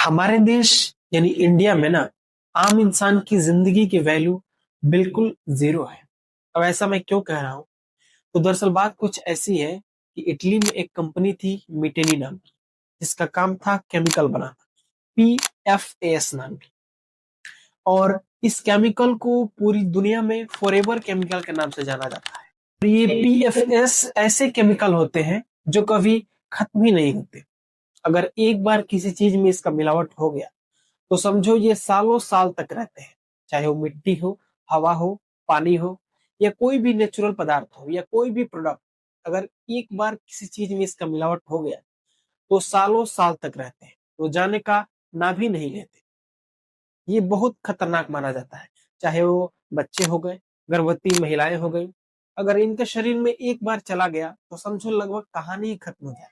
हमारे देश यानी इंडिया में ना आम इंसान की जिंदगी की वैल्यू बिल्कुल जीरो है। अब ऐसा मैं क्यों कह रहा हूँ? तो दरअसल बात कुछ ऐसी है कि इटली में एक कंपनी थी मिटेनी नाम की, जिसका काम था केमिकल बनाना, PFAS नाम की। और इस केमिकल को पूरी दुनिया में फॉरएवर केमिकल के नाम से जाना जाता है। और ये PFAS ऐसे केमिकल होते हैं जो कभी खत्म ही नहीं होते। अगर एक बार किसी चीज में इसका मिलावट हो गया तो समझो ये सालों साल तक रहते हैं। चाहे वो मिट्टी हो, हवा हो, पानी हो, या कोई भी नेचुरल पदार्थ हो, या कोई भी प्रोडक्ट, अगर एक बार किसी चीज में इसका मिलावट हो गया तो सालों साल तक रहते हैं, तो जाने का नाम ही नहीं लेते। ये बहुत खतरनाक माना जाता है। चाहे वो बच्चे हो गए, गर्भवती महिलाएं हो गई, अगर इनके शरीर में एक बार चला गया तो समझो लगभग कहानी ही खत्म हो जाए।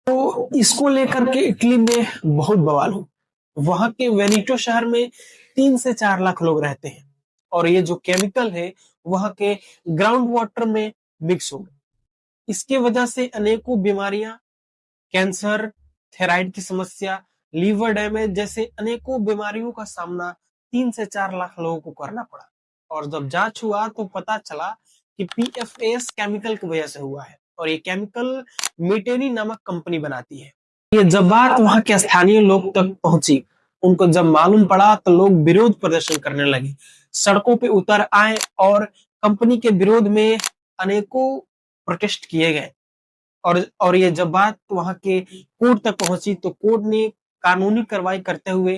तो इसको लेकर के इटली में बहुत बवाल हो। वहां के वेनिटो शहर में 3 से 4 लाख लोग रहते हैं, और ये जो केमिकल है वहां के ग्राउंड वाटर में मिक्स हो गए। इसके वजह से अनेकों बीमारियां, कैंसर, थायराइड की समस्या, लीवर डैमेज जैसे अनेकों बीमारियों का सामना 3 से 4 लाख लोगों को करना पड़ा। और जब जांच हुआ तो पता चला कि PFAS केमिकल की वजह से हुआ है, और ये केमिकल मिटेनी नामक कंपनी बनाती है। ये जब बात वहां के स्थानीय लोग तक पहुंची, उनको जब मालूम पड़ा तो लोग विरोध प्रदर्शन करने लगे, सड़कों पे उतर आए, और कंपनी के विरोध में अनेकों प्रोटेस्ट किए गए। और ये जब बात वहां के कोर्ट तक पहुंची तो कोर्ट ने कानूनी कार्रवाई करते हुए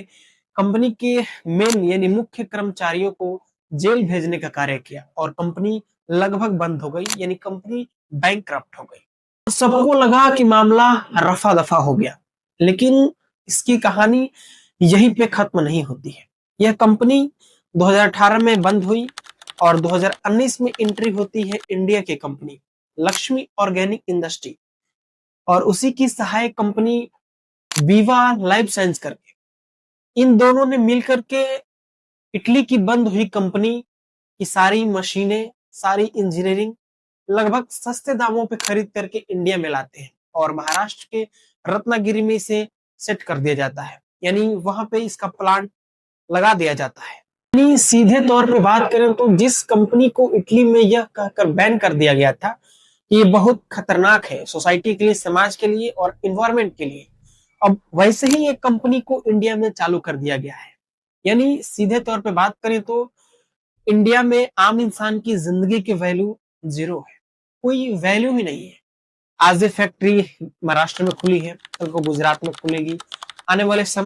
कंपनी के मेन यानी मुख्य कर्मचारियों को जेल भेजने का कार्य किया, और कंपनी लगभग बंद हो गई, यानी कंपनी बैंकक्रप्ट हो गई। सबको लगा कि मामला रफा दफा हो गया, लेकिन इसकी कहानी यहीं पे खत्म नहीं होती है। यह कंपनी 2018 में बंद हुई, और 2019 में एंट्री होती है इंडिया की कंपनी लक्ष्मी ऑर्गेनिक इंडस्ट्री, और उसी की सहायक कंपनी वीवा लाइफ साइंस करके। इन दोनों ने मिलकर के इटली की बंद हुई कंपनी की सारी मशीनें, सारी इंजीनियरिंग लगभग सस्ते दामों पे खरीद करके इंडिया में लाते हैं, और महाराष्ट्र के रत्नागिरी में इसे सेट कर दिया जाता है, यानी वहां पे इसका प्लांट लगा दिया जाता है। यानी सीधे तौर पे बात करें तो जिस कंपनी को इटली में यह कहकर बैन कर दिया गया था कि ये बहुत खतरनाक है सोसाइटी के लिए, समाज के लिए और इन्वायरमेंट के लिए, अब वैसे ही एक कंपनी को इंडिया में चालू कर दिया गया है। यानी सीधे तौर पे बात करें तो इंडिया में आम इंसान की जिंदगी की वैल्यू जीरो है, कोई वैल्यू ही नहीं है। आज ये फैक्ट्री महाराष्ट्र में खुली है, कल को गुजरात में खुलेगी, आने वाले समय